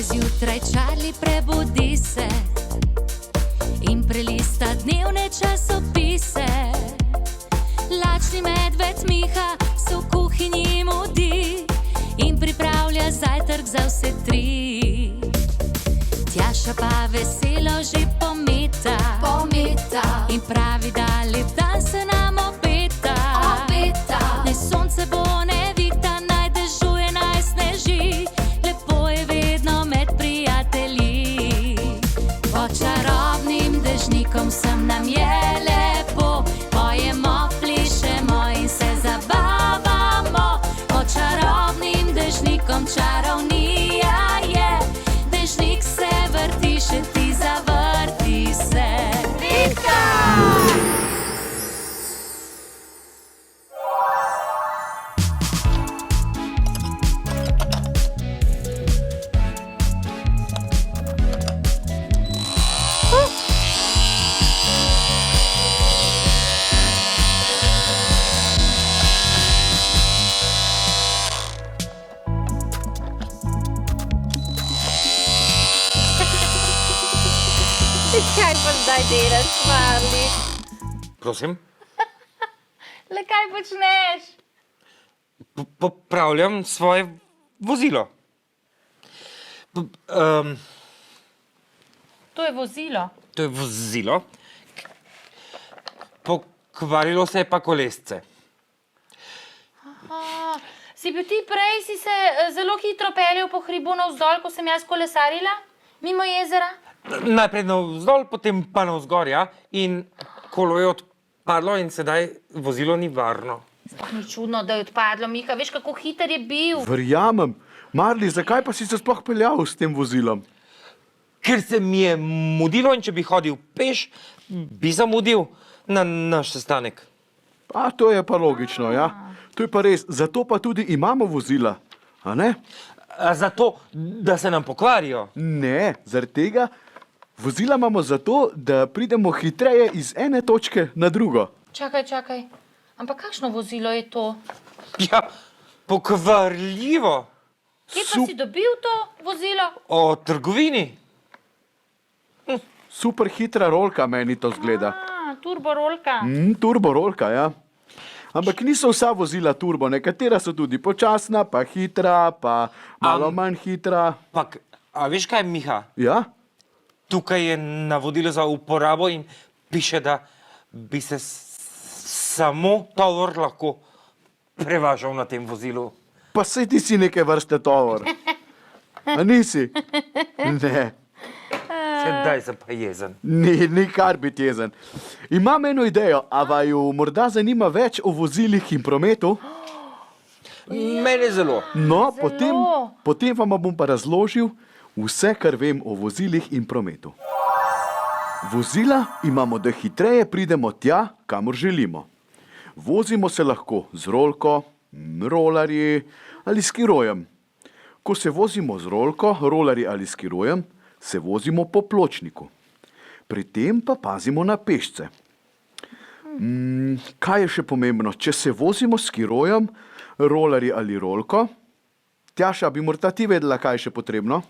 zjutraj Charlie prebudi se in prelista dnevne časopise. Lačni medved Miha se v kuhinji mudi in pripravlja zajtrk za vse tri. Tjaša pa veselo že pometa in pravi, da lep dan se nam obeta. Naj sonce bo nevihta, naj dežuje, naj sneži, lepo je vedno med prijatelji. Pod čarobnim dežnikom sem nam je lepo, pojemo, plišemo in se zabavamo. Pod čarobnim dežnikom čarovnija je, dežnik se vrti, še ti zavrti se. Vitka! Kaj pa zdaj delaš, Marli? Prosim? Le kaj počneš? Popravljam svoje vozilo. To je vozilo. To je vozilo. Pokvarilo se je pa kolesce. Aha. Si bil ti prej, si se zelo hitro peljal po hribu navzdol, ko sem jaz kolesarila? Mimo jezera? Najprej navzdol, potem pa navzgor, ja. In kolo je odpadlo in sedaj vozilo ni varno. Sploh ni čudno, da je odpadlo, Miha. Veš, kako hiter je bil. Verjamem. Marli, zakaj pa si se sploh peljal s tem vozilom? Ker se mi je mudilo in če bi hodil peš, bi zamudil na naš sestanek. A, to je pa logično, ja. To je pa res. Zato pa tudi imamo vozila, a ne? Zato, da se nam pokvarijo. Ne, zaradi tega vozila imamo zato, da pridemo hitreje iz ene točke na drugo. Čakaj. Ampak kakšno vozilo je to? Ja, pokvarljivo. Kje pa si dobil to vozilo? O trgovini. Super hitra rolka meni to zgleda. Turborolka. Turborolka, ja. Ampak niso vsa vozila turbo, nekatera so tudi počasna, pa hitra, pa malo manj hitra. Pak, a veš kaj, Miha? Ja? Tukaj je navodilo za uporabo in piše, da bi se samo tovor lahko prevažal na tem vozilu. Pa saj ti si neke vrste tovor. A nisi? Ne. Sedaj sem pa jezen. Ni kar biti jezen. Imam eno idejo, a vaju morda zanima več o vozilih in prometu? Mene zelo. No, Zelo. potem vam bom pa razložil vse, kar vem o vozilih in prometu. Vozila imamo, da hitreje pridemo tja, kamor želimo. Vozimo se lahko z rolko, rolarji ali skirojem. Ko se vozimo z rolko, rolarji ali skirojem, se vozimo po pločniku. Pri tem pa pazimo na pešce. Kaj je še pomembno? Če se vozimo s skirojem, rolarji ali rolko, Tjaša, bi morda ti vedela, kaj je še potrebno?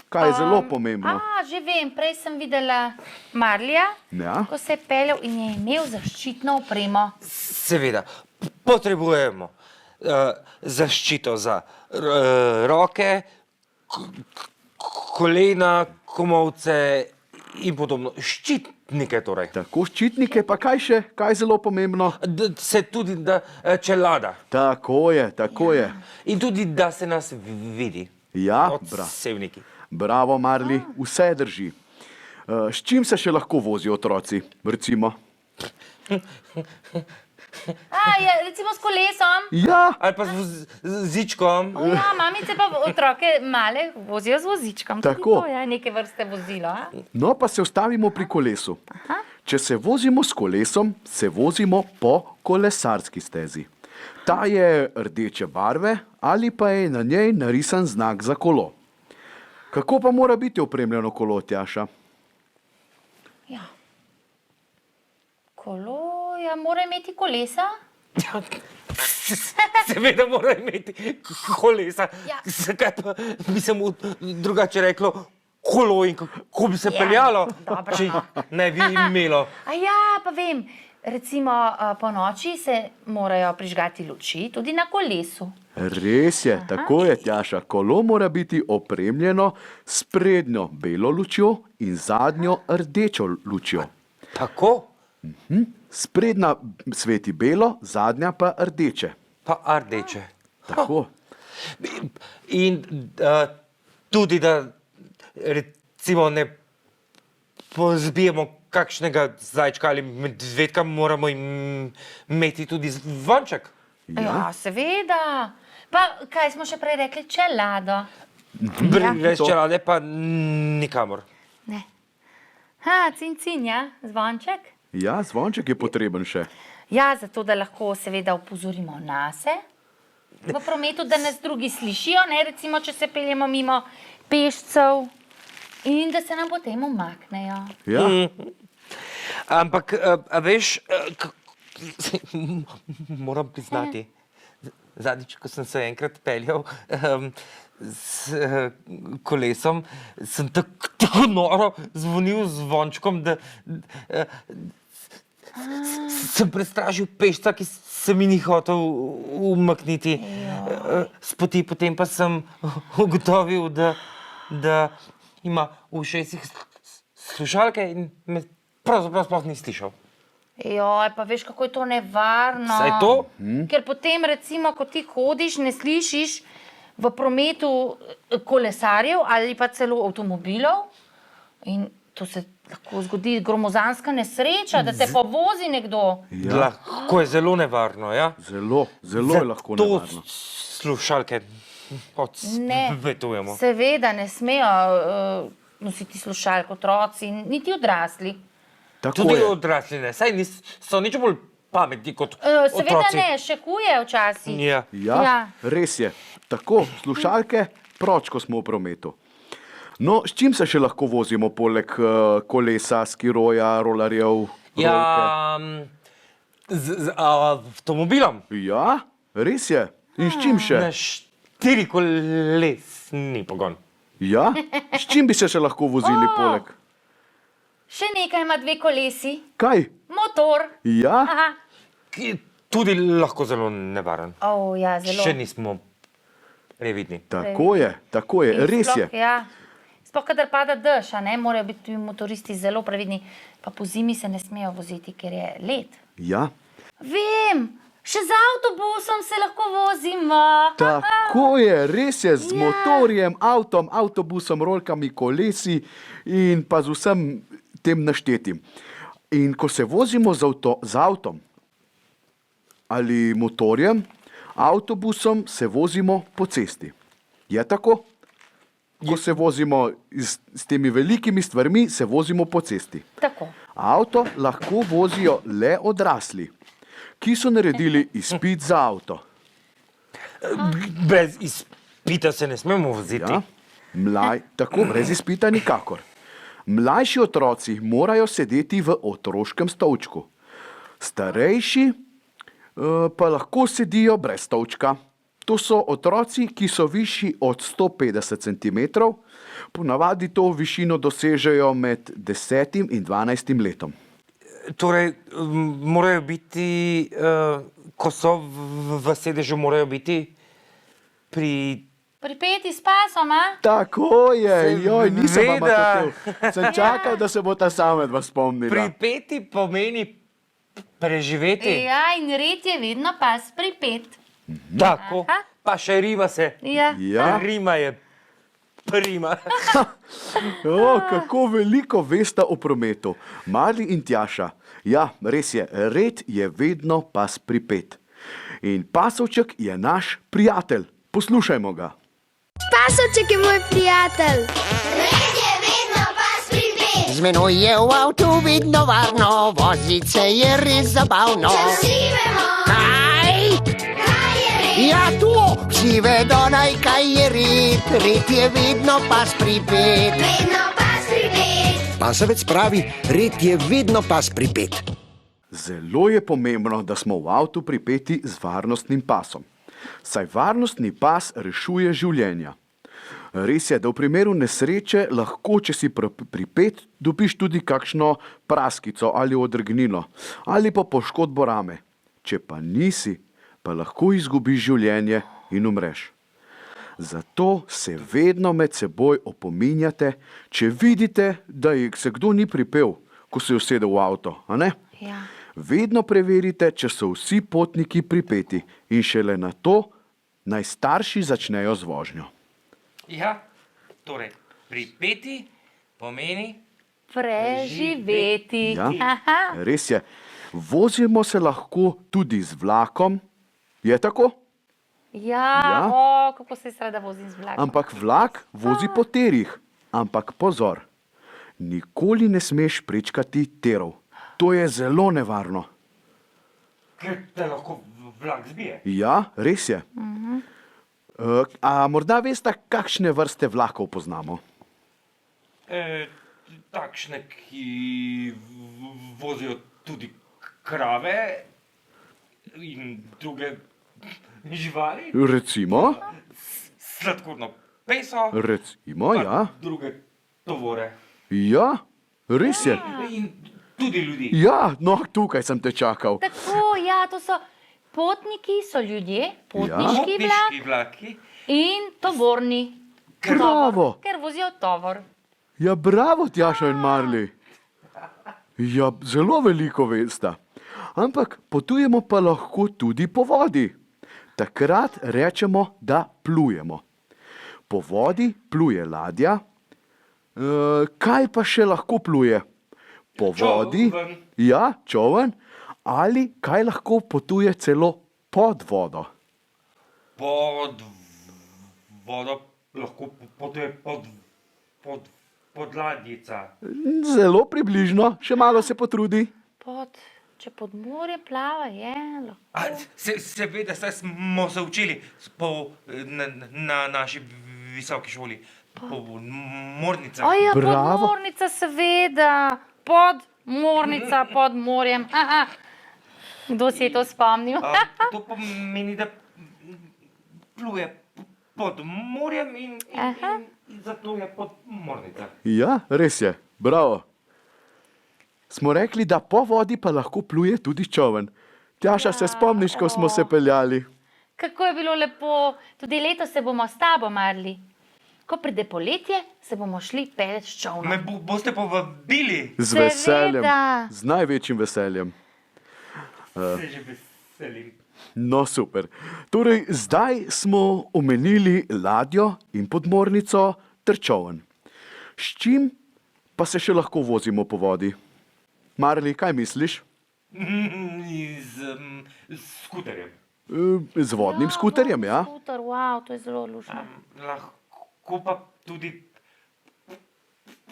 Kaj je zelo pomembno? Že vem, prej sem videla Marlija, Ja. ko se je peljal in je imel zaščitno opremo. Seveda, potrebujemo zaščito za roke, kolena, komolce in podobno. Ščitnike torej. Tako, ščitnike, pa kaj še? Kaj je zelo pomembno? Se tudi da čelada. Tako je. In tudi, da se nas vidi. Ja, Odsevniki. bravo, Marli, vse drži. S čim se še lahko vozijo otroci, recimo? Recimo s kolesom. Ja, Ali pa z zičkom. Ja, mamice pa otroke male vozijo z vozičkom. Tako. Tudi to je neke vrste vozilo. A? no pa se ustavimo pri kolesu. Če se vozimo s kolesom, se vozimo po kolesarski stezi. Ta je rdeče barve ali pa je na njej narisan znak za kolo. Kako pa mora biti opremljeno kolo, Tjaša? Ja. Kolo, ja, mora imeti kolesa. Seveda mora imeti kolesa. Ja. Zakaj pa bi se mu drugače reklo kolo in kako bi se peljalo, dobro. če ne bi imelo? A ja, pa vem, recimo po noči se morajo prižgati luči tudi na kolesu. Res je, tako je, Tjaša. Kolo mora biti opremljeno s prednjo belo lučjo in zadnjo rdečo lučjo. Tako? Sprednja sveti belo, zadnja pa rdeče. Pa rdeče. Tako. In tudi, da recimo ne pozbijemo kakšnega zajčka ali medvedka, moramo imeti tudi zvonček. Ja, seveda. Pa kaj smo še prej rekli, čelado? Brez to. čelade pa nikamor. Ne. Cin, ja, zvonček. Ja, zvonček je potreben še. Ja, zato da lahko seveda opozorimo nase v prometu, da nas drugi slišijo, ne, recimo, če se peljemo mimo pešcev in da se nam potem umaknejo. Ja, Ampak, a veš, moram priznati, zadnjič, ko sem se enkrat peljal s kolesom, sem tako noro zvonil z zvončkom, da sem prestražil pešca, ki se mi ni hotel umakniti s poti. Potem pa sem ugotovil, da ima v ušesih slušalke in me pravzaprav sploh ni slišal. Joj, pa veš, kako je to nevarno. Saj to? Ker potem, recimo, ko ti hodiš, ne slišiš v prometu kolesarjev ali pa celo avtomobilov in to se lahko zgodi gromozanska nesreča, da te povozi nekdo. ja. Lahko je zelo nevarno, ja? Zelo je lahko To nevarno. slušalke odsvetujemo. Seveda ne smejo nositi slušalk otroci, niti odrasli. Tako Tudi je. odrasli ne, saj so nič bolj pametni kot Seveda otroci. ne, še huje včasih. Ja. Ja, Ja. res je. Tako, slušalke, proč, ko smo v prometu. No, s čim se še lahko vozimo, poleg kolesa, skiroja, rolarjev, rolke? Ja, z avtomobilom. Ja, res je. In s čim še? Na 4-kolesni pogon. Ja, s čim bi se še lahko vozili poleg? Še nekaj ima 2 kolesi. Kaj? Motor. Ja, Aha. Ki je tudi lahko zelo nevaren. Ja, zelo. Še nismo previdni. tako je, In res je. sploh, ja. Sploh, kadar pada dež, a ne, morajo biti motoristi zelo previdni. Pa po zimi se ne smejo voziti, ker je led. Ja, Vem, še z avtobusom se lahko vozimo. tako je, res je, z motorjem, avtom, avtobusom, rolkami, kolesi in pa z vsem tem naštetim. In ko se vozimo z avtom ali motorjem, avtobusom se vozimo po cesti. Je tako? Ko se vozimo s temi velikimi stvarmi, se vozimo po cesti. Tako. Avto lahko vozijo le odrasli, ki so naredili izpit za avto. Brez izpita se ne smemo voziti. Ja? Tako, brez izpita nikakor. Mlajši otroci morajo sedeti v otroškem stolčku. Starejši pa lahko sedijo brez stolčka. To so otroci, ki so višji od 150 cm, ponavadi to višino dosežejo med 10 in 12 letom. Torej, morajo biti, ko so v sedežu, morajo biti Pripeti s pasom, a? Tako je, joj, nisem vam Seveda. hotel. Sem čakal, da se bo ta samet vas spomnila. pripeti pomeni preživeti. Ja, in red je vedno pas pripet. Tako, Aha. pa še rima se. Ja. Ja. Rima je prima. Kako veliko veste o prometu. Mali in Tjaša. Ja, res je, red je vedno pas pripet. In pasovček je naš prijatelj. Poslušajmo ga. Pasovček je moj prijatelj. Red je vedno pas pripet. Z menoj je v avtu vidno varno, vozit se je res zabavno. Vsi vemo, Kaj? kaj je red. Ja, to, vsi vedo naj kaj je red, red je vedno pas pripet. Vedno pas pripet. Pasovec pravi, red je vedno pas pripet. Zelo je pomembno, da smo v avtu pripeti z varnostnim pasom. Saj varnostni pas rešuje življenja. Res je, da v primeru nesreče lahko, če si pripet, dobiš tudi kakšno praskico ali odrgnino ali pa poškodbo rame. Če pa nisi, pa lahko izgubiš življenje in umreš. Zato se vedno med seboj opominjate, če vidite, da se kdo ni pripel, ko se je usedel v avto, a ne? Ja. Vedno preverite, če so vsi potniki pripeti in šele na to naj starši začnejo z vožnjo. Ja, torej, pripeti pomeni Preživeti. Ja, Aha. res je. Vozimo se lahko tudi z vlakom, je tako? Ja, Ja. kako se rada vozim z vlakom. Ampak vlak vozi po tirih. Ampak pozor, nikoli ne smeš prečkati tirov. To je zelo nevarno. ker te lahko vlak zbije. Ja, res je. A morda veste, kakšne vrste vlakov poznamo? Takšne, ki vozijo tudi krave in druge živali, Recimo, sladkorno peso, recimo, pa ja. druge tovore. Ja, res je. In tudi ljudi. Ja, no, tukaj sem te čakal. Tako, ja, to so potniki, so ljudje, potniški vlak Potniški vlaki. in tovorni. Bravo. Ker vozijo tovor. Ja, bravo, Tjaša in Marli. Ja, zelo veliko veste. Ampak potujemo pa lahko tudi po vodi. Takrat rečemo, da plujemo. Po vodi pluje ladja. Kaj pa še lahko pluje? Po vodi, Čoln. ja, čoln, ali kaj lahko potuje celo pod vodo. Pod vodo lahko potuje pod ladjica. Zelo približno, še malo se potrudi. Če pod morje plava, je lahko. Seveda, saj smo se učili na naši visoki šoli. Mornica. Ja, Bravo. podmornica, seveda. Podmornica pod morjem. Aha. Kdo si je to spomnil? To pomeni, da pluje pod morjem in zato je podmornica. Ja, res je, bravo. Smo rekli, da po vodi pa lahko pluje tudi čoln. Tjaša, se spomniš, ko smo se peljali? Kako je bilo lepo. Tudi letos se bomo s tabo, Marli. Ko pride poletje, se bomo šli pelet s čolnom. Me boste povabili? Z veseljem, Seveda. z največjim veseljem. Se že veselim. No, super. Torej, zdaj smo omenili ladjo in podmornico ter čoln. S čim pa se še lahko vozimo po vodi? Marli, kaj misliš? Z skuterjem. Z vodnim skuterjem, ja? Skuter, wow, to je zelo lušno. Lahko pa tudi,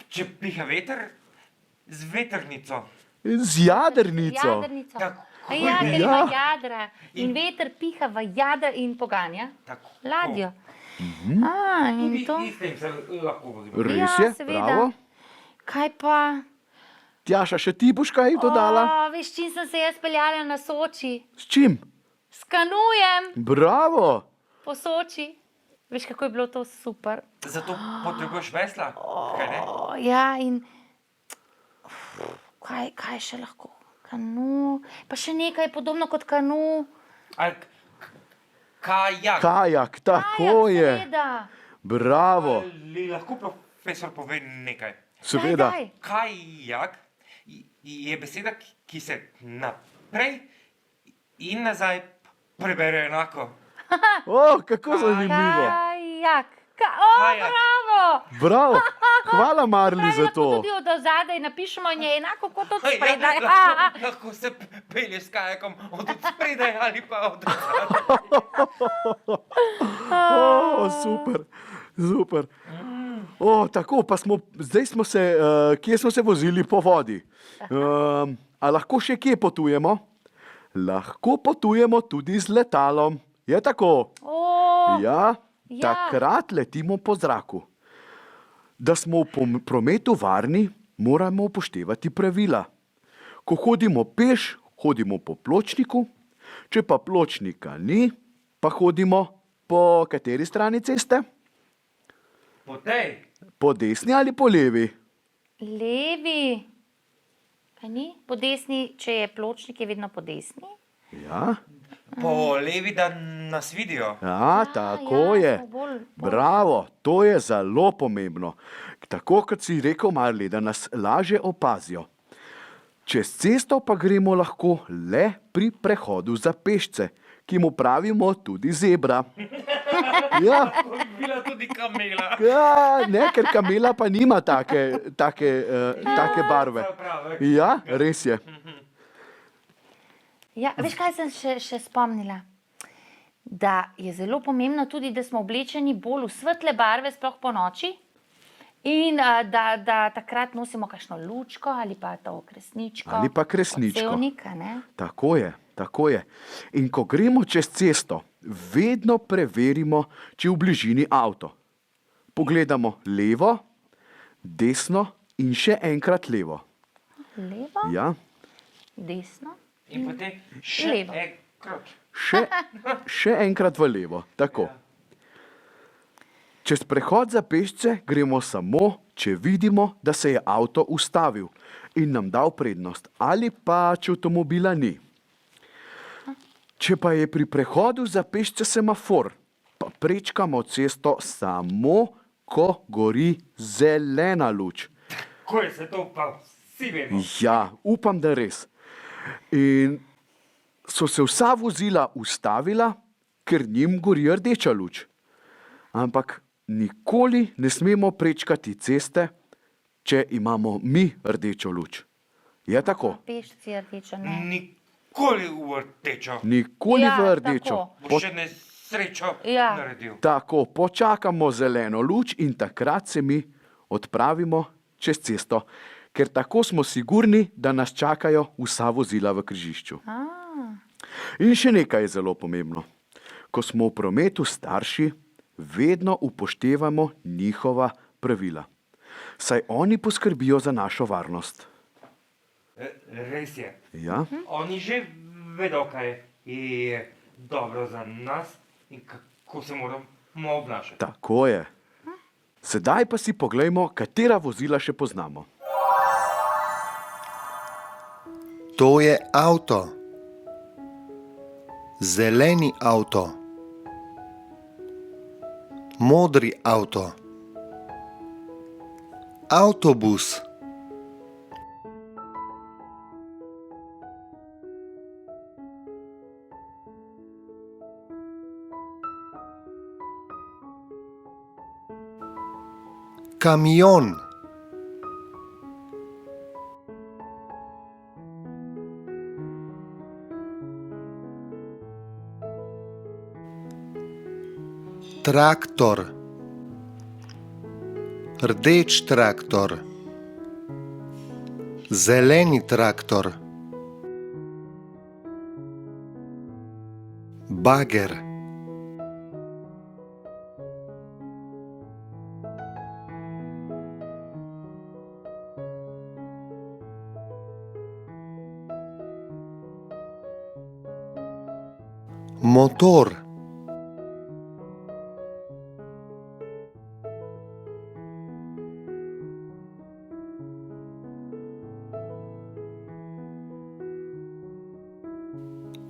če piha veter, z vetrnico. Z jadrnico. Jadrnico. Tako Ja, ker Ja. ima jadra in veter piha v jader in poganja Tako. ladjo. Mhm. In Tudi to? s tem se lahko vozimo. Res Ja, je, seveda. bravo. Kaj pa? Tjaša, še ti boš kaj dodala? Veš, čim sem se jaz peljala na Soči? S čim? S kanujem Bravo. po Soči. Veš, kako je bilo to super. Zato potrebuješ vesla, kaj ne? Ja, in kaj še lahko? Kanu, pa še nekaj podobno kot kanu. Ali kajak. Kajak, tako je. Seveda. Bravo. Ali lahko profesor pove nekaj? Seveda. Daj. Kajak je beseda, ki se naprej in nazaj prebere enako. O, kako zanimivo. Kajak. Kajak. Bravo. Bravo. Hvala, Marli, za Lahko to. tudi od zadaj napišemo in je enako kot od Ja, spredaj. lahko se pelješ s kajakom od spredaj ali pa od zadaj. O, super, super. O, tako, pa zdaj smo se, kje smo se vozili po vodi? A lahko še kje potujemo? Lahko potujemo tudi z letalom. Je tako? Ja, Ja. takrat letimo po zraku. Da smo v prometu varni, moramo upoštevati pravila. Ko hodimo peš, hodimo po pločniku, če pa pločnika ni, pa hodimo po kateri strani ceste? Po tej. Po desni ali po levi? Levi. Kaj ni? Po desni, če je pločnik, je vedno po desni. Ja, Po levi, da nas vidijo. ja, tako ja, je. smo bolj- Bravo, to je zelo pomembno. Tako kot si rekel, Marli, da nas lažje opazijo. Čez cesto pa gremo lahko le pri prehodu za pešce, ki mu pravimo tudi zebra. Ja, Bila tudi kamela. ja, ne, ker kamela pa nima take barve. Ja, res je. Ja, veš, kaj sem še spomnila? Da je zelo pomembno tudi, da smo oblečeni bolj v svetle barve, sploh po noči. In da takrat nosimo kakšno lučko ali pa to kresničko. Ali pa kresničko. Odsevnik, a ne? Tako je, tako je. In ko gremo čez cesto, vedno preverimo, če je v bližini avto. Pogledamo levo, desno in še enkrat levo. Levo, Ja, desno. In potem še Levo. enkrat. še enkrat v levo. Tako. Čez prehod za pešce gremo samo, če vidimo, da se je avto ustavil in nam dal prednost, ali pa če avtomobila ni. Če pa je pri prehodu za pešce semafor, pa prečkamo cesto samo, ko gori zelena luč. Ko je se to pa vsi vemo. Ja, upam, da res. In so se vsa vozila ustavila, ker njim gori rdeča luč. Ampak nikoli ne smemo prečkati ceste, če imamo mi rdečo luč. Je tako? Pešci rdečo, ne. Nikoli v rdečo. Nikoli Ja, v rdečo. tako. Bo še nesrečo Ja. naredil. Tako, počakamo zeleno luč in takrat se mi odpravimo čez cesto, ker tako smo sigurni, da nas čakajo vsa vozila v križišču. In še nekaj je zelo pomembno. Ko smo v prometu starši, vedno upoštevamo njihova pravila. Saj oni poskrbijo za našo varnost. Res je. Ja? Oni že vedo, kaj je dobro za nas in kako se moramo obnašati. Tako je. Sedaj pa si poglejmo, katera vozila še poznamo. To je avto. Zeleni avto. Modri avto. Avtobus. Kamion. Traktor. Rdeč traktor. Zeleni traktor. Bager. Motor.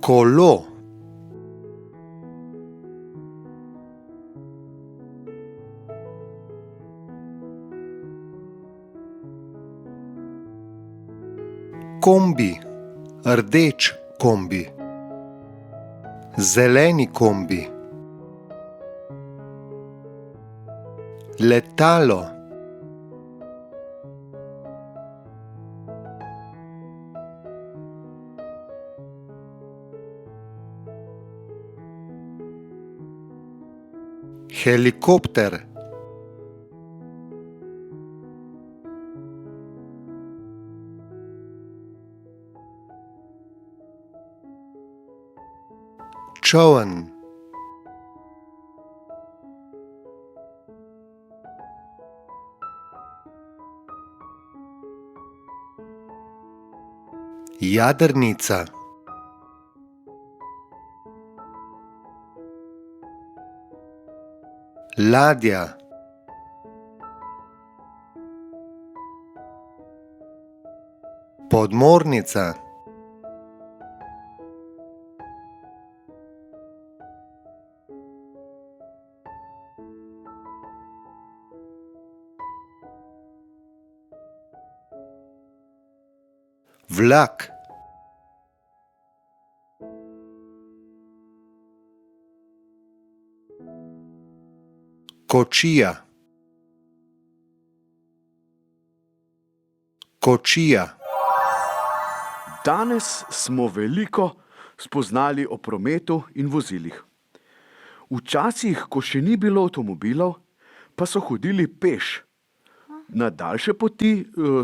Kolo. Kombi. Rdeč kombi. Zeleni kombi. Letalo. Helikopter. Čoln. Jadrnica. ladja, podmornica, vlak, kočija, kočija, Danes smo veliko spoznali o prometu in vozilih. Včasih, ko še ni bilo avtomobilov, pa so hodili peš. Na daljše poti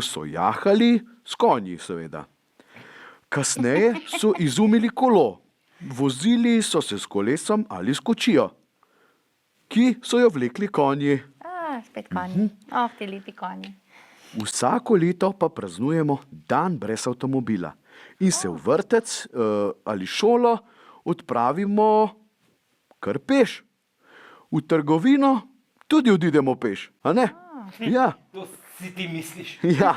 so jahali s konji, seveda. Kasneje so izumili kolo. Vozili so se s kolesom ali s kočijo, ki so jo vlekli konji. Spet konji. Ti lepi konji. Vsako leto pa praznujemo dan brez avtomobila in se v vrtec ali šolo odpravimo kar peš. V trgovino tudi odidemo peš, a ne? Ja, To si ti misliš. ja,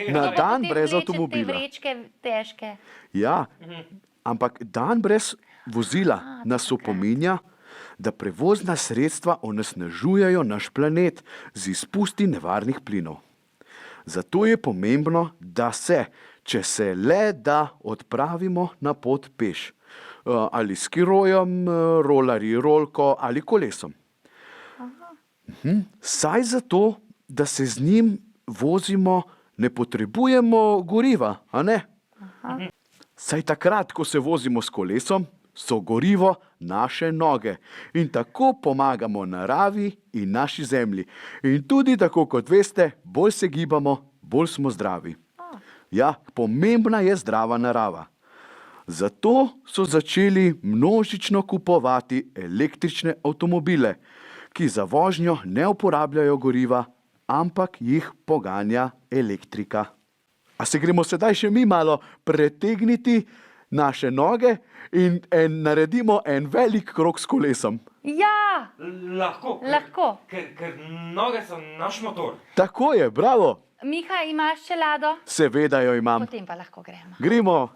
na dan Potem brez vlečete avtomobila. vrečke težke. Ja, ampak dan brez vozila nas opominja, da prevozna sredstva onesnažujejo naš planet z izpusti nevarnih plinov. Zato je pomembno, da se, če se le da, odpravimo na pot peš. Ali s skirojem, rolarji, rolko ali kolesom. Saj zato, da se z njim vozimo, ne potrebujemo goriva, a ne? Saj takrat, ko se vozimo s kolesom, so gorivo naše noge in tako pomagamo naravi in naši zemlji. In tudi tako, kot veste, bolj se gibamo, bolj smo zdravi. Ja, pomembna je zdrava narava. Zato so začeli množično kupovati električne avtomobile, ki za vožnjo ne uporabljajo goriva, ampak jih poganja elektrika. A se gremo sedaj še mi malo pretegniti naše noge in naredimo en velik krog s kolesom. Ja, Lahko. lahko. Ker noge so naš motor. Tako je, bravo! Miha, imaš čelado? Seveda jo imam. Potem pa lahko gremo. Gremo.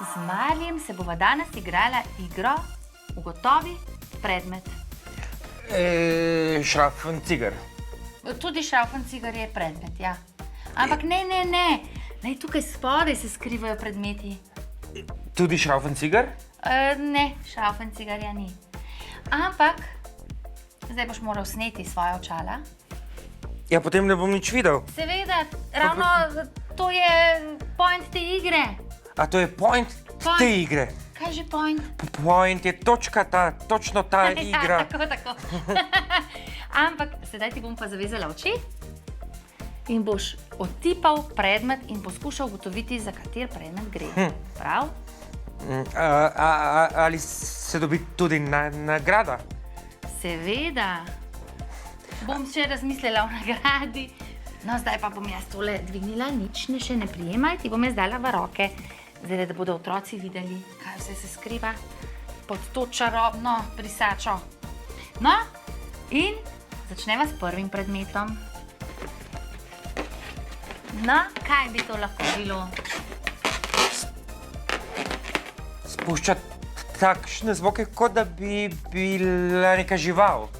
Z Marjem se bova danes igrala igro Ugotovi predmet. Šrafen cigar. Tudi šraufelcigar je predmet, ja. Ampak ne. Naj tukaj spodaj se skrivajo predmeti. Tudi šrafen cigar? Ne, šraufelcigarja ni. Ampak, zdaj boš moral sneti svoje očala. Ja, potem ne bom nič videl. Seveda, ravno to je point te igre. A to je point te igre. Kaj že point? Point je točka, točno ta igra. Ja, tako. Ampak sedaj ti bom pa zavezala oči in boš otipal predmet in poskušal ugotoviti, za kater predmet gre. Prav? Ali se dobi tudi nagrada? Seveda. Bom še razmislila o nagradi. No, zdaj pa bom jaz tole dvignila, nič še ne prijemaj, ti bom jaz dala v roke. Zdaj, da bodo otroci videli, kaj vse se skriva pod to čarobno brisačo. No, in začneva s prvim predmetom. No, kaj bi to lahko bilo? Spušča takšne zvoke, kot da bi bila neka žival.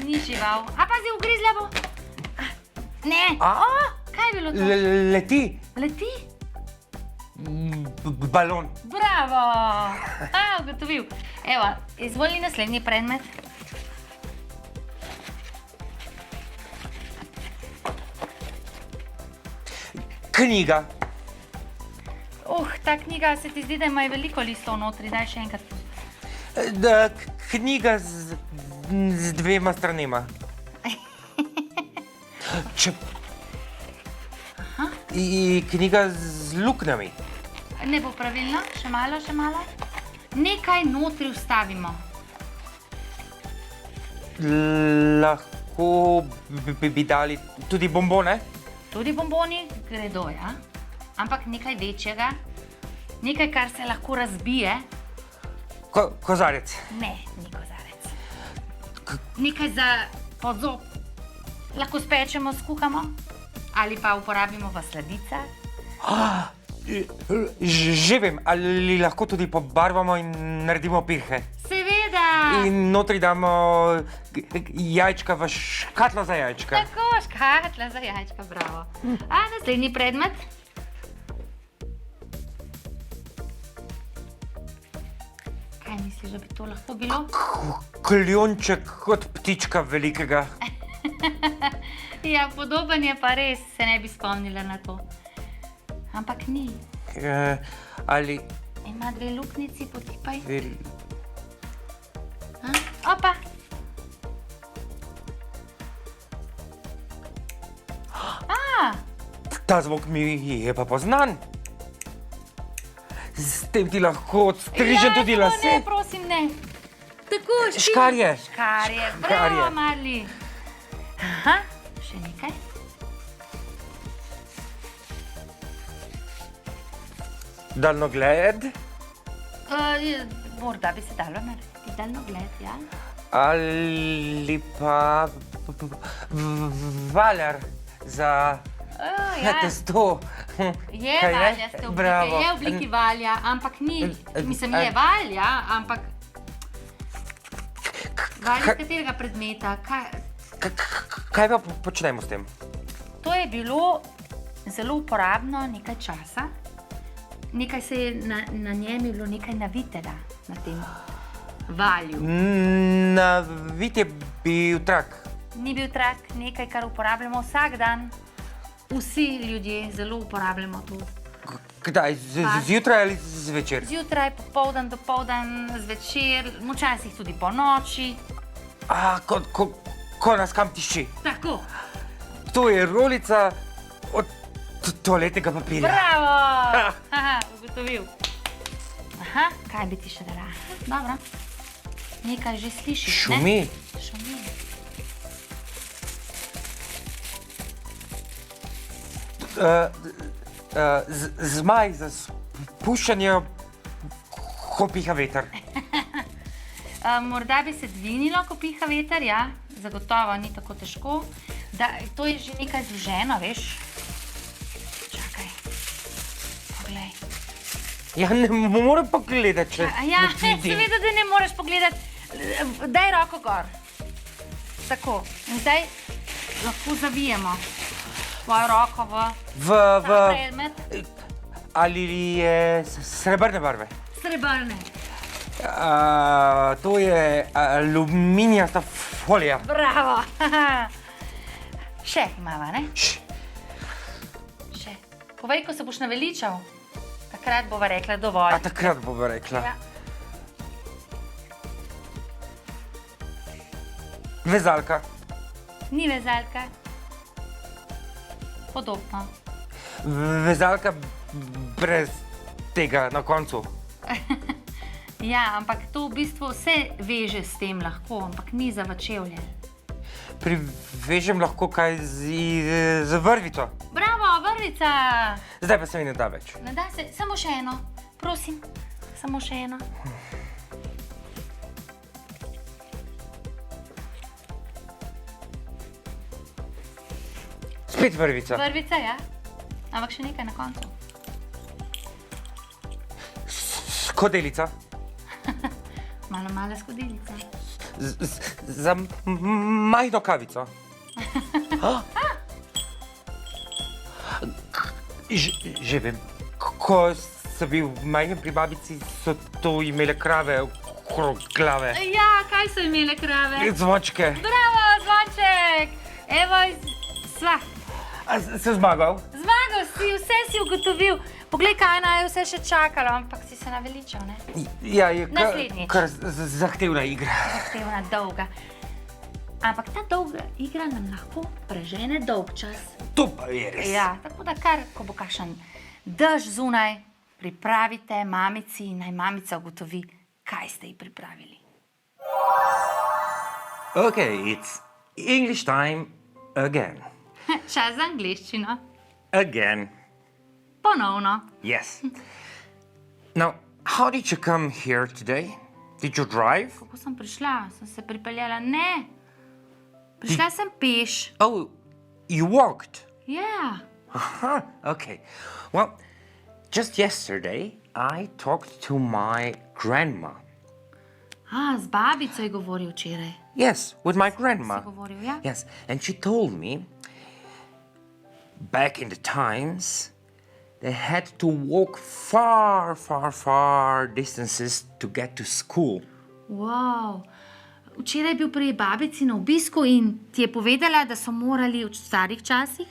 Ni žival. A pazi, ugrizla bo. Ne. Kaj je bilo to? Leti. Leti? Balon. Bravo! Ugotovil. Evo, izvoli naslednji predmet. Knjiga. Ta knjiga se ti zdi, da ima veliko listov notri. Daj še enkrat. Knjiga z dvema stranema. Knjiga z luknjami. Ne bo pravilno, še malo. Nekaj notri vstavimo. Lahko bi dali tudi bombone. Tudi bomboni gredo, ja. Ampak nekaj večjega, nekaj, kar se lahko razbije. Kozarec. Ne, ni kozarec. Nekaj za podzob. Lahko spečemo, skuhamo ali pa uporabimo v sladicah. Že vem, ali lahko tudi pobarvamo in naredimo pirhe. Seveda! In notri damo jajčka v škatlo za jajčka. Tako, škatla za jajčka, bravo. A naslednji predmet? Kaj misliš, da bi to lahko bilo? Kljonček od ptička velikega. Ja, podoben je pa res, se ne bi spomnila na to. Ampak ni. Ali... Ima dve luknjici, potipaj. Opa! Ta zvok mi je pa poznan. S tem ti lahko odstrižem tudi Ja, lase. ne, prosim, ne. Tako, Škarje. Škarje, Škarje. bravo, Marli. Aha, še nekaj. Daljnogled. Morda bi se dalo narediti daljnogled, ja. Ali pa valer za Ja. testo. Je Kaj valjaste oblike, Bravo. je v obliki valja, ampak ni, mislim, je valja, ampak valja iz katerega predmeta? Kaj pa počnemo s tem? To je bilo zelo uporabno nekaj časa. Nekaj se je na njem je bilo nekaj navitega na tem valju. Navit je bil trak. Ni bil trak, nekaj, kar uporabljamo vsak dan. Vsi ljudje zelo uporabljamo to. Kdaj? Zjutraj ali zvečer? Zjutraj, popoldan, dopoldan, zvečer, včasih tudi po noči. Ko nas kam tišči. Tako. To je rolica od toaletnega papirja. Bravo! Aha, ugotovil. Aha, kaj bi ti še dala? Dobro. Nekaj že slišiš, ne? Šumi. Šumi. Zmaj za spuščanje, ko piha veter. Morda bi se dvignilo, ko piha veter, ja. Zagotovo ni tako težko. To je že nekaj zloženo, veš. Čakaj. Poglej. Ja, ne morem pogledati, če Ja, ne vidim. seveda, da ne moreš pogledati. Daj roko gor. Tako. In zdaj lahko zavijemo tvojo roko v ta predmet. Ali je srebrne barve? Srebrne. To je aluminijasta folija. Bravo. Še imava, ne? Še. Povej, ko se boš naveličal. Takrat bova rekla dovolj. Takrat bova rekla. Ja. Vezalka. Ni vezalka. Podobno. Vezalka brez tega na koncu. Ja, ampak to v bistvu se veže s tem lahko, ampak ni za v čevlje. Privežem lahko kaj z vrvico. Bravo, vrvica! Zdaj pa se mi ne da več. Ne da se, samo še eno. Prosim, samo še eno. Spet vrvica. Vrvica, ja. Ampak še nekaj na koncu. Skodelica. Mala skodelica. Za majhno kavico. Že vem. Ko sem bil majhen pri babici, so to imele krave okrog glave. Ja, kaj so imele krave? Zvončke. Bravo, zvonček! Evo, sva. Si zmagal? Zmagal si, vse si ugotovil. Poglej, kaj naj vse še čakalo, ampak si se naveličal, ne? Ja, je Naslednjič. kar zahtevna igra. Zahtevna, dolga. Ampak ta dolga igra nam lahko prežene dolg čas. To pa je res. Ja, tako da kar, ko bo kakšen dež zunaj, pripravite mamici in naj mamica ugotovi, kaj ste ji pripravili. Okay, it's English time again. Čas za angliščino. Again. Ponovno. Yes. Now, how did you come here today? Did you drive? Kako sem prišla? Sem se pripeljala? Ne. Prišla sem peš. Oh, you walked. Ja. Aha, okay. Well, just yesterday I talked to my grandma. Z babico je govoril včeraj. Yes, with my grandma. Si govoril, ja? Yes, and she told me back in the times they had to walk far distances to get to school. Wow. Včeraj je bil pri babici na obisku in ti je povedala, da so morali v starih časih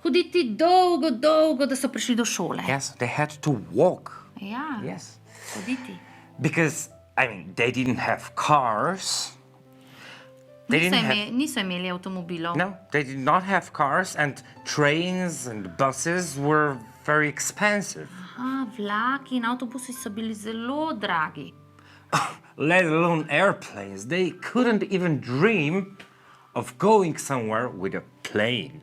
hoditi dolgo, da so prišli do šole. Yes, they had to walk. Ja, Yes, hoditi. because I mean they didn't have cars. They didn't have Niso imeli avtomobilov. no, they did not have cars, and trains and buses were very expensive. Vlaki in avtobusi so bili zelo dragi. Let alone airplanes. They couldn't even dream of going somewhere with a plane.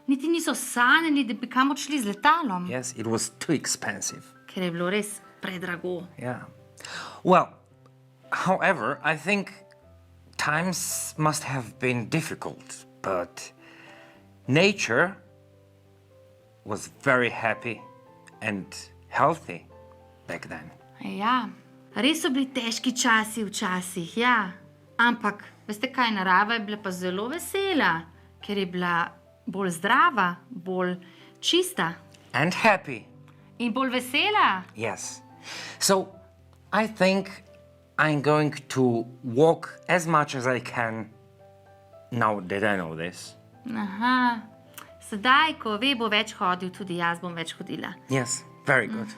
Niti niso sanjali, da bi kam odšli z letalom, Yes, it was too expensive. ker je bilo res predrago. Yeah. Well, however, I think times must have been difficult, but nature was very happy and healthy back then. Ja, res so bili težki časi včasih, ja. Ampak, veste kaj, narava je bila pa zelo vesela, ker je bila bolj zdrava, bolj čista And happy. in bolj vesela. Yes. So I think I'm going to walk as much as I can now that I know this. Sedaj, ko ve, bo več hodil, tudi jaz bom več hodila. Yes, very good.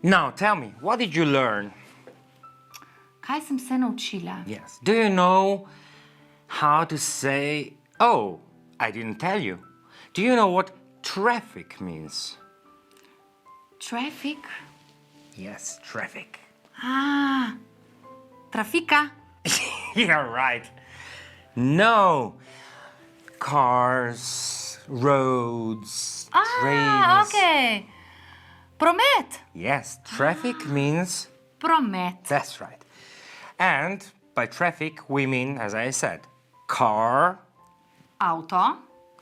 Now tell me, what did you learn? Kaj sem se naučila? Yes. Do you know how to say, oh, I didn't tell you. Do you know what traffic means? Traffic? Yes, traffic. Trafika? You're right. No. Cars, roads, trains. Okay. Promet. Yes, traffic means Promet. that's right. And by traffic we mean, as I said, car, Avto.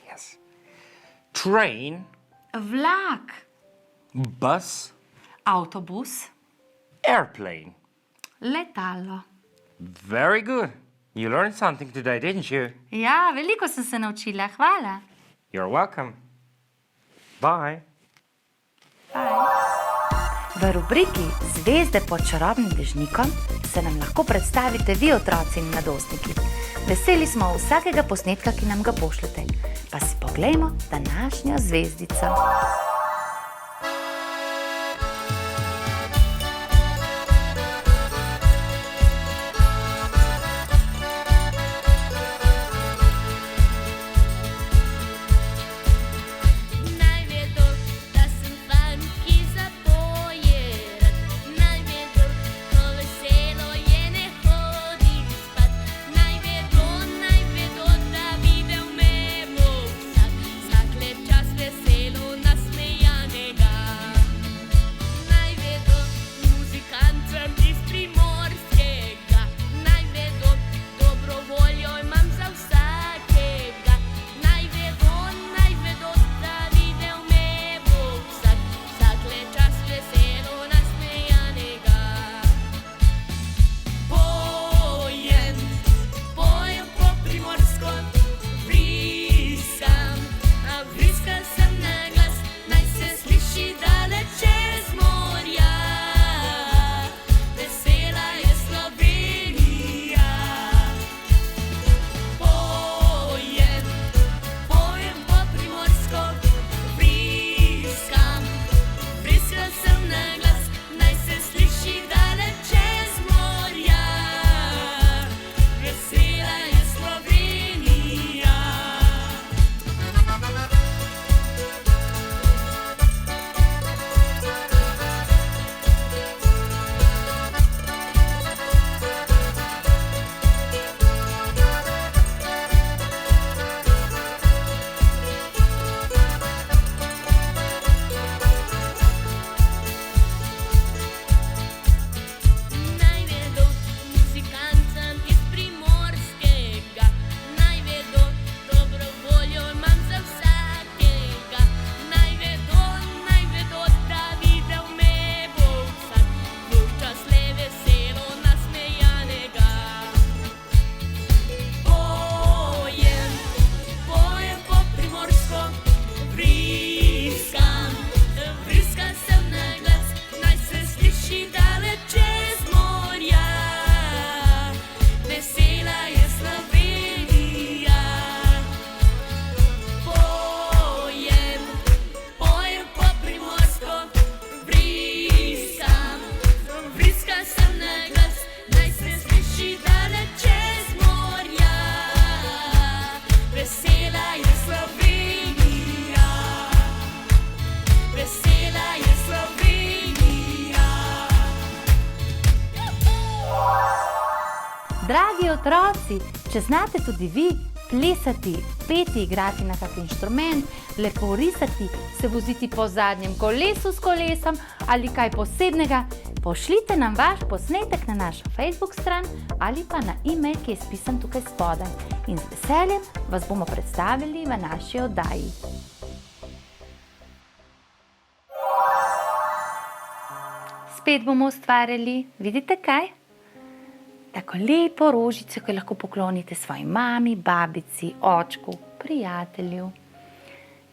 yes, train, Vlak. bus, Avtobus. airplane. Letalo. Very good. You learned something today, didn't you? Ja, veliko sem se naučila. Hvala. You're welcome. Bye. V rubriki Zvezde pod čarobnim dežnikom se nam lahko predstavite vi, otroci in mladostniki. Veseli smo vsakega posnetka, ki nam ga pošljete. Pa si poglejmo današnjo zvezdico. Naj vedo, da sem fan, ki zapoje rad. Naj vedo, ko veselo je, ne hodi spat. Naj vedo, da videl me bo vsak. Vsak lep čas veselo nasmeja. Dragi otroci, če znate tudi vi plesati, peti, igrati na kak inštrument, lepo risati, se voziti po zadnjem kolesu s kolesom ali kaj posebnega, pošljite nam vaš posnetek na našo Facebook stran ali pa na e-mail, ki je spisan tukaj spodaj. In z veseljem vas bomo predstavili v naši oddaji. Spet bomo ustvarjali, vidite kaj? Tako lepo rožico, ki lahko poklonite svoji mami, babici, očku, prijatelju.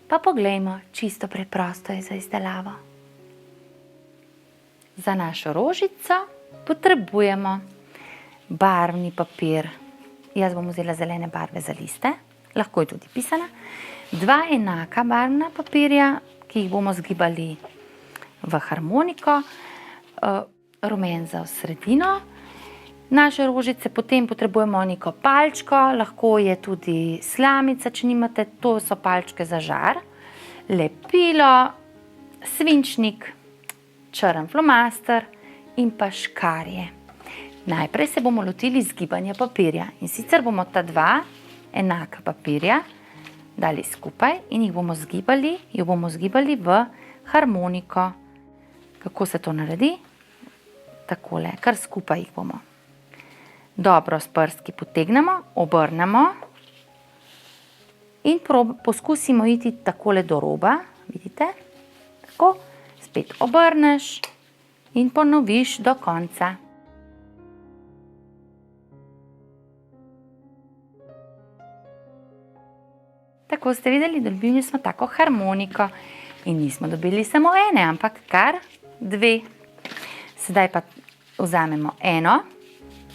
Pa poglejmo, čisto preprosto je za izdelavo. Za našo rožico potrebujemo barvni papir. Jaz bom vzela zelene barve za liste, lahko je tudi pisana. 2 enaka barvna papirja, ki jih bomo zgibali v harmoniko, rumen za v sredino. Naše rožice potem potrebujemo neko palčko, lahko je tudi slamica, če nimate, to so palčke za žar, lepilo, svinčnik, črn flomaster in pa škarje. Najprej se bomo lotili zgibanja papirja in sicer bomo ta 2 enaka papirja dali skupaj in jo bomo zgibali v harmoniko. Kako se to naredi? Takole, kar skupaj jih bomo. Dobro s prstki potegnemo, obrnemo in poskusimo iti takole do roba, vidite? Tako, spet obrneš in ponoviš do konca. Tako ste videli, dobili smo tako harmoniko in nismo dobili samo ene, ampak kar 2. Sedaj pa vzamemo eno,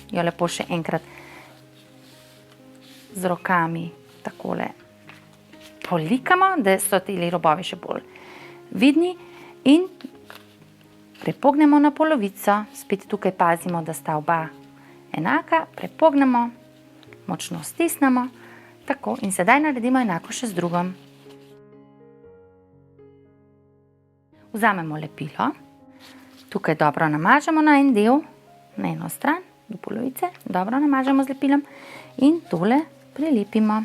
jo lepo še enkrat z rokami takole polikamo, da so ti robovi še bolj vidni in prepognemo na polovico. Spet tukaj pazimo, da sta oba enaka, prepognemo, močno stisnemo, tako in sedaj naredimo enako še z drugom. Vzamemo lepilo, tukaj dobro namažemo na en del, na eno stran, do polovice, dobro namažemo z lepilom in tole prilepimo.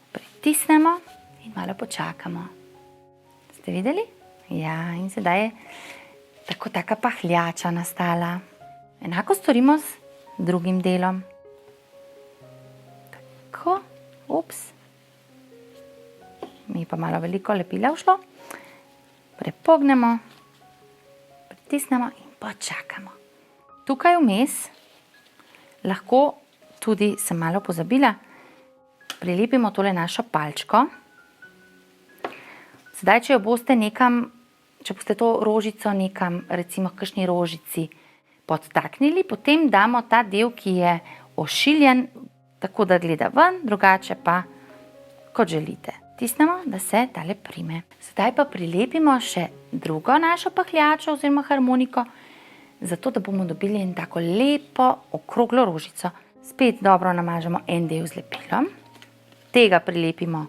Pritisnemo in malo počakamo. Ste videli? Ja, in sedaj je taka pahljača nastala. Enako storimo z drugim delom. Tako, ups. Mi pa malo veliko lepila ušlo. Prepognemo, pritisnemo in počakamo. Tukaj vmes lahko tudi, sem malo pozabila, prilepimo tole našo palčko. Sedaj, če boste to rožico nekam, recimo kakšni rožici podtaknili, potem damo ta del, ki je ošiljen, tako da gleda ven, drugače pa kot želite. Tisnemo, da se tale prime. Sedaj pa prilepimo še drugo našo pahljačo oziroma harmoniko, zato da bomo dobili en tako lepo okroglo rožico. Spet dobro namažemo en del z lepilom, tega prilepimo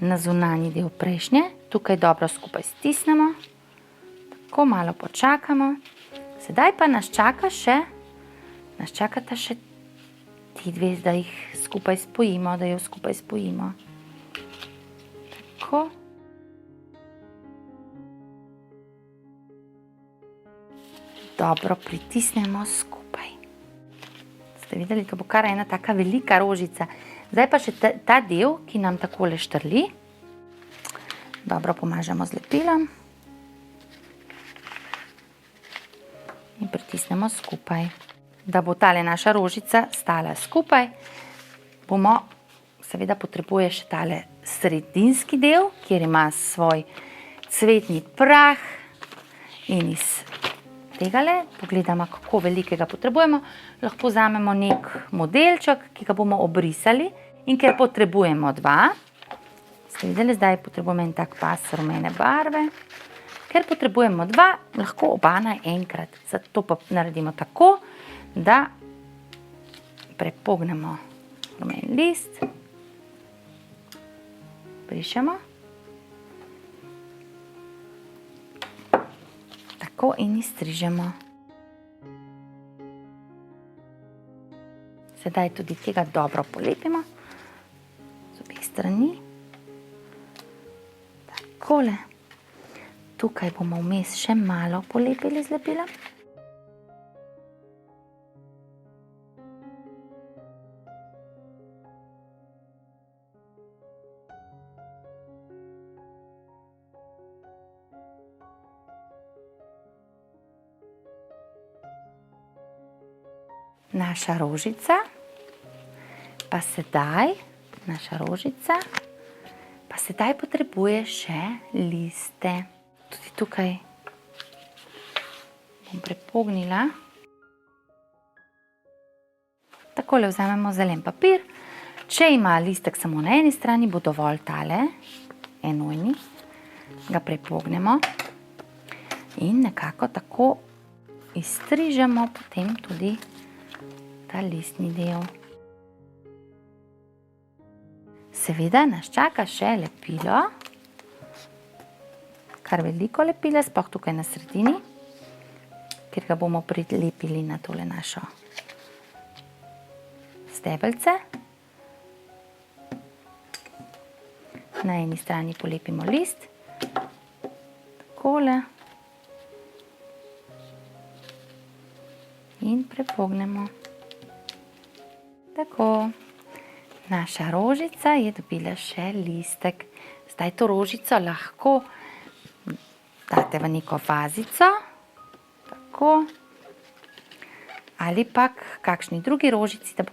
na zunanji del prejšnje, tukaj dobro skupaj stisnemo, tako malo počakamo. Sedaj pa nas čakata še ti 2, da jih skupaj spojimo, da jo skupaj spojimo. Tako. Dobro pritisnemo skupaj. Ste videli, to bo kar ena taka velika rožica. Zdaj pa še ta del, ki nam takole štrli. Dobro pomažemo z lepilom. In pritisnemo skupaj. Da bo tale naša rožica stala skupaj, seveda potrebuje še tale sredinski del, kjer ima svoj cvetni prah in iz tegale pogledamo, kako velikega potrebujemo. Lahko vzamemo nek modelček, ki ga bomo obrisali in ker potrebujemo 2, ste videli, zdaj potrebujemo en tak pas rumene barve. Ker potrebujemo 2, lahko oba naenkrat. Zato pa naredimo tako, da prepognemo rumen list, brišemo, tako in izstrižemo. Sedaj tudi tega dobro polepimo z obeh strani. Takole. Tukaj bomo vmes še malo polepili z lepilom. Naša rožica, pa sedaj potrebuje še liste. Tudi tukaj bom prepognila. Takole vzamemo zelen papir. Če ima listek samo na eni strani, bo dovolj tale, enojni. Ga prepognemo in nekako tako izstrižemo potem tudi ta listni del. Seveda nas čaka še lepilo, kar veliko lepila, sploh tukaj na sredini, ker ga bomo prilepili na tole našo stebelce. Na eni strani polepimo list, takole, in prepognemo. Tako, naša rožica je dobila še listek. Zdaj to rožico lahko date v neko vazico, tako, ali pa kakšni drugi rožici, da bo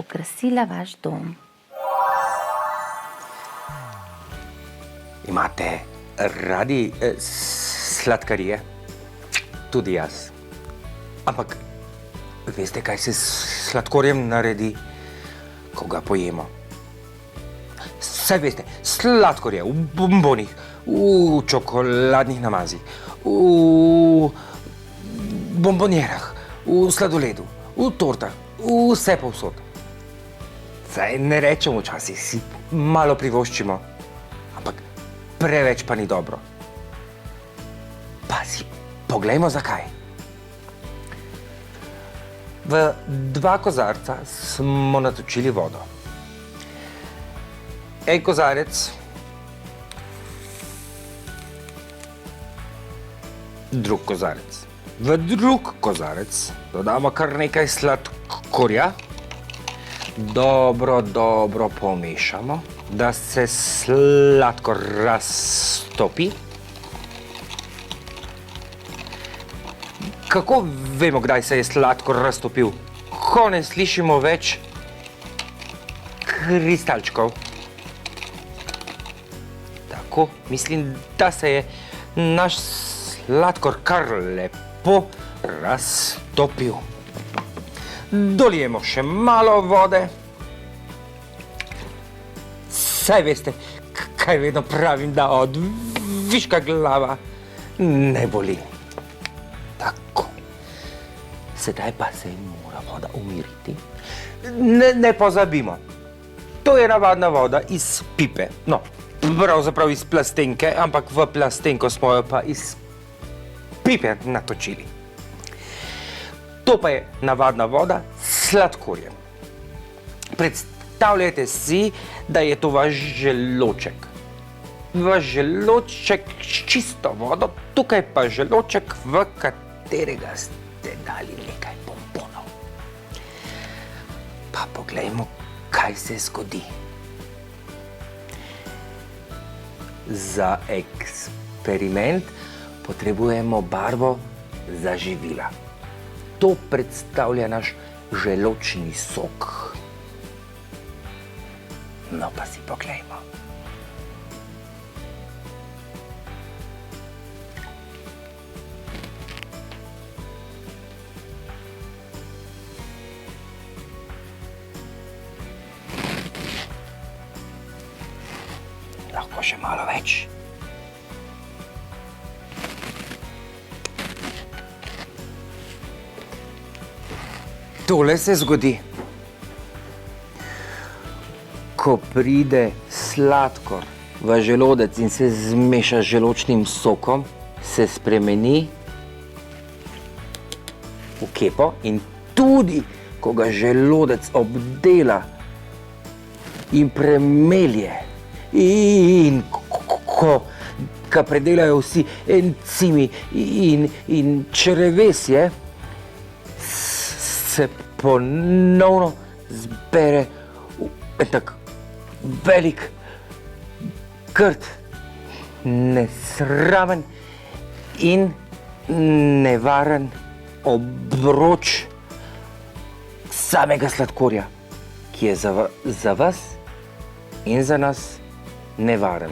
krasila vaš dom. Imate radi sladkarije? Tudi jaz. Ampak veste, kaj se s sladkorjem naredi, ko ga pojemo? Saj veste, sladkor je v bombonih, v čokoladnih namazih, v bombonjerah, v sladoledu, v tortah, vse povsod. Saj ne rečemo včasih, si malo privoščimo, ampak preveč pa ni dobro. Pa si poglejmo, zakaj. V 2 kozarca smo natočili vodo. En kozarec drug kozarec. V drug kozarec dodamo kar nekaj sladkorja. Dobro pomešamo, da se sladkor raztopi. Kako vemo, kdaj se je sladkor raztopil? Ko ne slišimo več kristalčkov. Tako, mislim, da se je naš sladkor kar lepo raztopil. Dolijemo še malo vode. Saj veste, kaj vedno pravim, da od viška glava ne boli. Tako. Sedaj pa se mora voda umiriti. Ne pozabimo, to je navadna voda iz pipe. No, pravzaprav iz plastenke, ampak v plastenko smo jo pa iz pipe natočili. To pa je navadna voda s sladkorjem. Predstavljajte si, da je to vaš želoček. Vaš želoček s čisto vodo, tukaj pa želoček, v katerega ste dali nekaj bombonov. Pa poglejmo, kaj se zgodi. Za eksperiment potrebujemo barvo za živila. To predstavlja naš želočni sok. No, pa si poglejmo. Lahko še malo več. Tole se zgodi. Ko pride sladkor v želodec in se zmeša z želočnim sokom, se spremeni v kepo in tudi ko ga želodec obdela in premelje in ko ga predelajo vsi encimi in črevesje, se ponovno zbere v tak velik, grd, nesramen in nevaren obroč samega sladkorja, ki je za vas in za nas nevaren.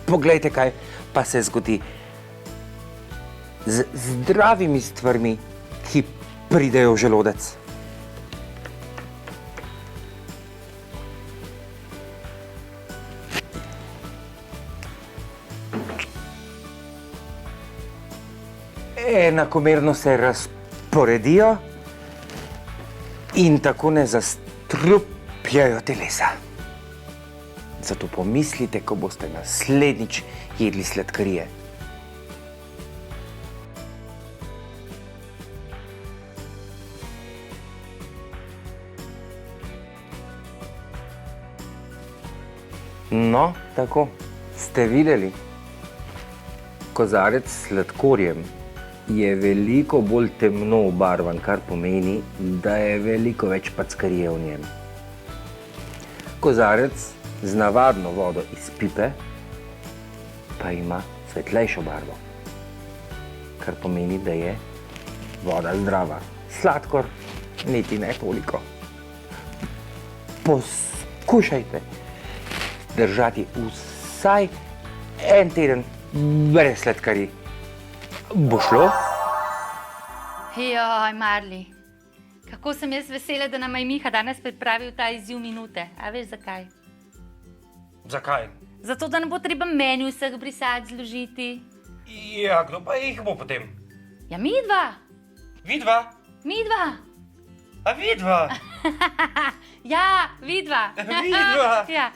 Poglejte, kaj pa se zgodi z zdravimi stvarmi, ki pridejo v želodec. Enakomerno se razporedijo in tako ne zastrupljajo telesa. Zato pomislite, ko boste naslednjič jedli sladkarije. No, tako, ste videli? Kozarec s sladkorjem je veliko bolj temno obarvan, kar pomeni, da je veliko več packarije v njem. Kozarec z navadno vodo iz pipe pa ima svetlejšo barvo, kar pomeni, da je voda zdrava. Sladkor niti ne toliko. Poskušajte držati vsaj en teden brez sladkarij. Bo šlo? Joj, Marli, kako sem jaz vesela, da nam je Miha danes pripravil ta izziv minute. A veš zakaj? Zakaj? Zato, da ne bo treba meni vseh brisač zložiti. Ja, kdo pa jih bo potem? Ja, midva! Vidva? Midva! A vidva? Ja, vidva! Vidva! Ja.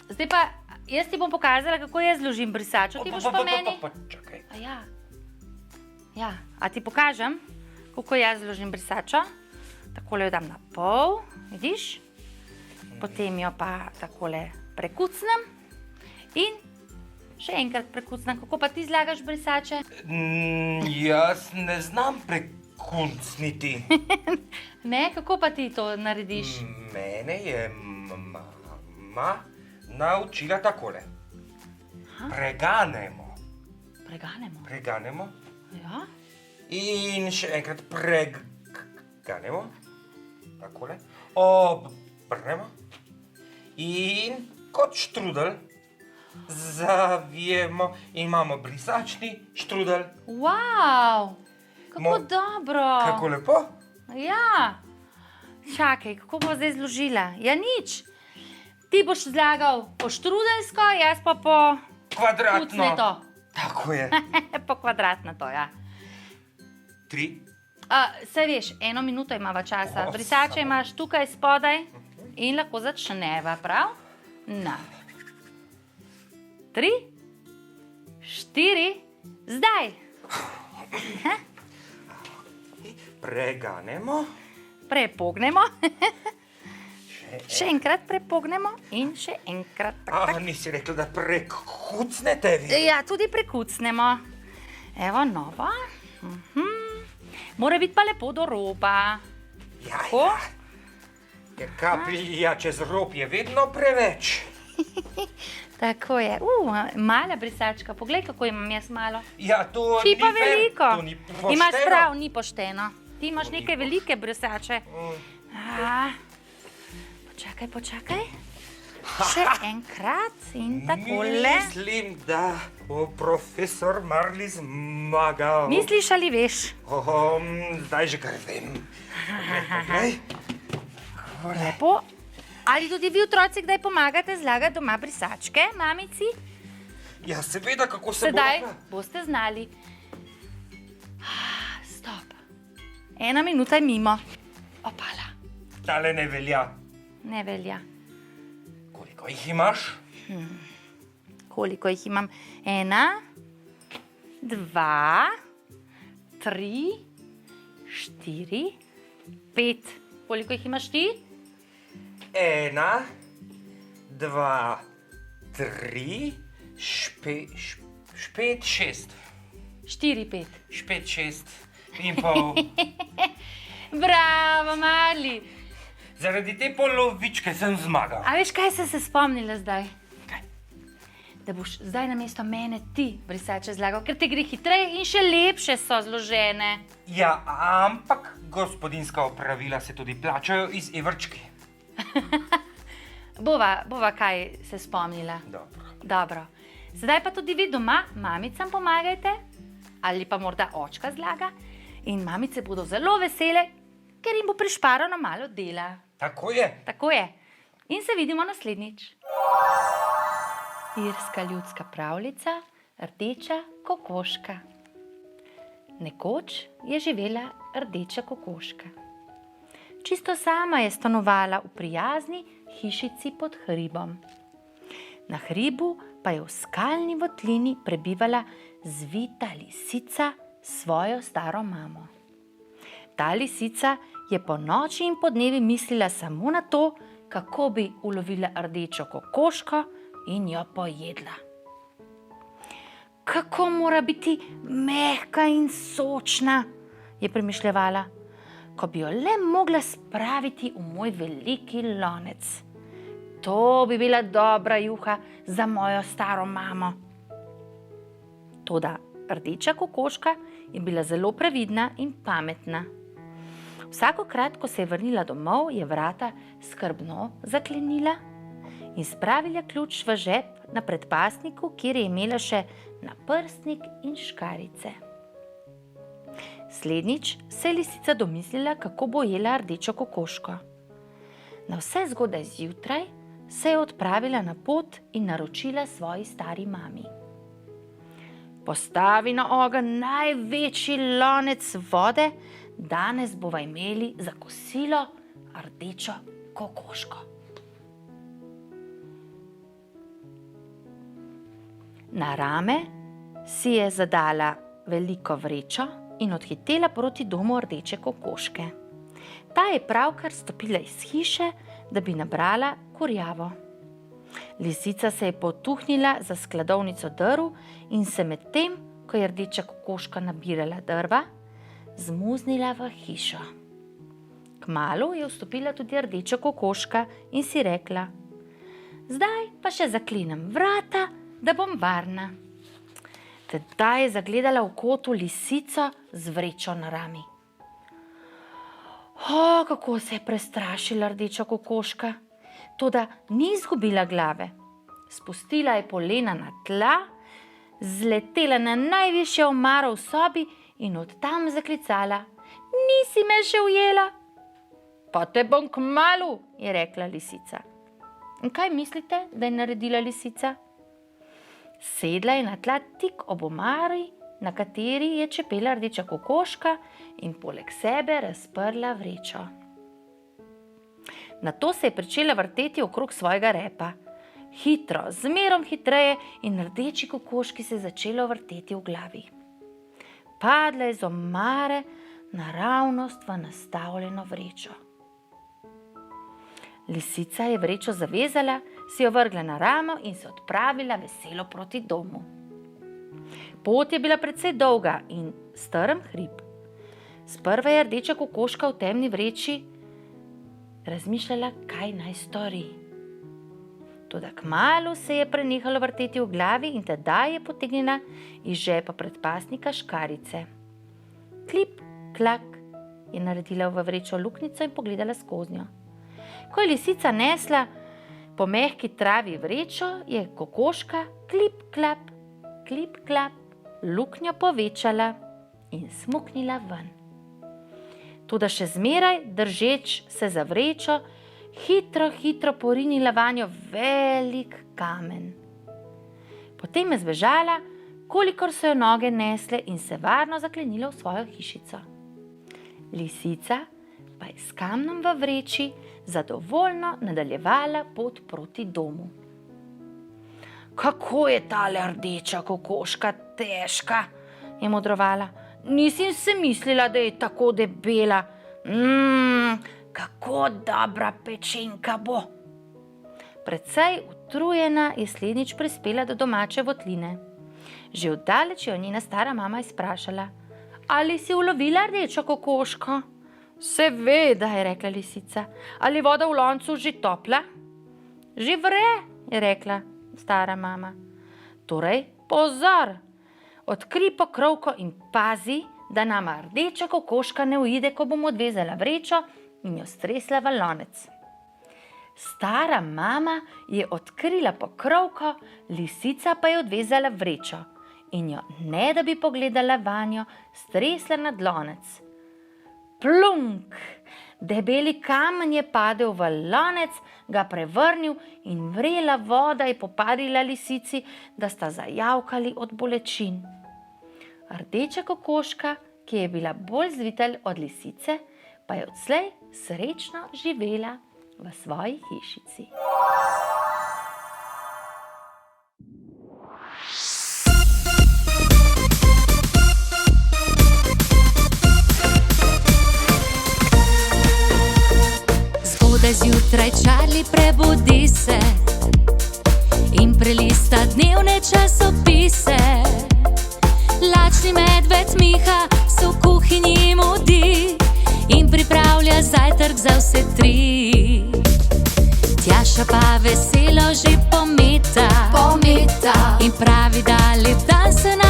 Zdaj pa, jaz ti bom pokazala, kako jaz zložim brisačo, ti boš pa meni... Čakaj. A ja. Ja, a ti pokažem, kako jaz zložim brisačo. Takole jo dam na pol, vidiš? Potem jo pa takole prekucnem in še enkrat prekucnem. Kako pa ti zlagaš brisače? Jaz ne znam prekucniti. Ne, kako pa ti to narediš? Mene je mama naučila takole. Preganemo. Preganemo. Preganemo Ja. in še enkrat preganemo. Takole. Obrnemo. In kot štrudel zavijemo in imamo brisačni štrudel. Wow, kako dobro. Kako lepo? Ja. Čakaj, kako bo zdaj zložila? Ja, nič. Ti boš zlagal po štrudelsko, jaz pa po Kvadratno. kucneto. Tako je. Po kvadratno to, ja. 3. Saj veš, 1 minuto imava časa. Brisače imaš tukaj spodaj in lahko začneva, prav? Na. 3, 4, zdaj. Preganemo. Prepognemo. Še enkrat prepognemo in še enkrat. Nisi rekla, da prekucnete vi? Ja, tudi prekucnemo. Evo, nova. Mora biti pa lepo do roba. Ja, Tako? Ker kaplja čez rob je vedno preveč. Tako je. Mala brisačka, poglej, kako imam jaz malo. Ja, to Ti ni pa fair, veliko. to ni pošteno. Imaš prav, ni pošteno. Ti imaš neke velike brisače. Počakaj. Še enkrat in takole. Mislim, da bo profesor Marli zmagal. Misliš ali veš? Zdaj že kar vem. Poglej. Lepo. Ali tudi vi otroci kdaj pomagate zlagati doma brisačke, mamici? Ja, seveda, kako se Sedaj bo. boste znali. Stop. 1 minuta je mimo. Opala. Tale ne velja. Ne velja. Koliko jih imaš? Koliko jih imam? 1, 2, 3, 4, 5. Koliko jih imaš ti? 1, 2, 3, 5, 6. 4, 5. 5, 6 in pol. Bravo, mali. Zaradi te polovičke sem zmagal. A veš, kaj sem se spomnila zdaj? Da boš zdaj namesto mene ti brisače zlagal, ker te gre hitreje in še lepše so zložene. Ja, ampak gospodinjska opravila se tudi plačajo iz evrčki. Bova kaj se spomnila. Dobro. Zdaj pa tudi vi doma mamicam pomagajte, ali pa morda očka zlaga, in mamice bodo zelo vesele, ker jim bo prišparano malo dela. Tako je. Tako je. In se vidimo naslednjič. Irska ljudska pravljica Rdeča kokoška. Nekoč je živela rdeča kokoška. Čisto sama je stanovala v prijazni hišici pod hribom. Na hribu pa je v skalni votlini prebivala zvita lisica s svojo staro mamo. Ta lisica je po noči in po dnevi mislila samo na to, kako bi ulovila rdečo kokoško in jo pojedla. Kako mora biti mehka in sočna, je premišljevala, ko bi jo le mogla spraviti v moj veliki lonec. To bi bila dobra juha za mojo staro mamo. Toda rdeča kokoška je bila zelo previdna in pametna. Vsakokrat, ko se je vrnila domov, je vrata skrbno zaklenila in spravila ključ v žep na predpasniku, kjer je imela še naprstnik in škarjice. Slednjič se je lisica domislila, kako bo jela rdečo kokoško. Na vse zgodaj zjutraj se je odpravila na pot in naročila svoji stari mami. Postavi na ogenj največji lonec vode, danes bova imeli za kosilo rdečo kokoško. Na rame si je zadala veliko vrečo in odhitela proti domu rdeče kokoške. Ta je pravkar stopila iz hiše, da bi nabrala kurjavo. Lisica se je potuhnila za skladovnico drv in se medtem, ko je rdeča kokoška nabirala drva, zmuznila v hišo. Kmalu je vstopila tudi rdeča kokoška in si rekla: zdaj pa še zaklenem vrata, da bom varna. Tedaj je zagledala v kotu lisico z vrečo na rami. O, kako se je prestrašila rdeča kokoška, toda ni izgubila glave. Spustila je polena na tla, zletela na najvišjo omaro v sobi in od tam zaklicala: nisi me še ujela? Pa te bom kmalu, je rekla lisica. In kaj mislite, da je naredila lisica? Sedla je na tla tik ob omari, na kateri je čepela rdeča kokoška, in poleg sebe razprla vrečo. Nato se je pričela vrteti okrog svojega repa. Hitro, zmerom hitreje, in rdeči kokoški se je začelo vrteti v glavi. Padla je z omare naravnost v nastavljeno vrečo. Lisica je vrečo zavezala, si jo vrgla na ramo in se odpravila veselo proti domu. Pot je bila precej dolga in strm hrib. Sprva je rdeča kokoška v temni vreči razmišljala, kaj naj stori. Toda kmalu se je prenehalo vrteti v glavi in tedaj je potegnila iz žepa predpasnika škarjice. Klip, klak, je naredila v vrečo luknjico in pogledala skoznjo. Ko je lisica nesla po mehki travi vrečo, je kokoška klip, klap, luknjo povečala in smuknila ven. Toda še zmeraj, držeč se za vrečo, hitro porinila vanjo velik kamen. Potem je zbežala, kolikor so jo noge nesle, in se varno zaklenila v svojo hišico. Lisica pa je s kamnom v vreči zadovoljno nadaljevala pot proti domu. Kako je tale rdeča kokoška težka, je modrovala. Nisem se mislila, da je tako debela. Kako dobra pečenka bo. Precej utrujena je slednjič prispela do domače votline. Že oddaleč je njena stara mama izprašala: Ali si ulovila rdečo kokoško? Seveda, je rekla lisica. Ali voda v loncu že topla? Že vre, je rekla stara mama. Torej, pozor! Odkri pokrovko in pazi, da nama rdeča kokoška ne uide, ko bom odvezala vrečo in jo stresla v lonec. Stara mama je odkrila pokrovko, lisica pa je odvezala vrečo in jo, ne da bi pogledala vanjo, stresla nad lonec. Plunk! Debeli kamen je padel v lonec, ga prevrnil in vrela voda je poparila lisici, da sta zajavkali od bolečin. Rdeča kokoška, ki je bila bolj zvitelj od lisice, pa je odslej srečno živela v svoji hišici. Zgodaj zjutraj Charlie prebudi se in prelista dnevne časopise. Lačni medved Miha se v kuhinji mudi in pripravlja zajtrk za vse tri. Tjaša pa veselo že pometa in pravi, da lep dan se nam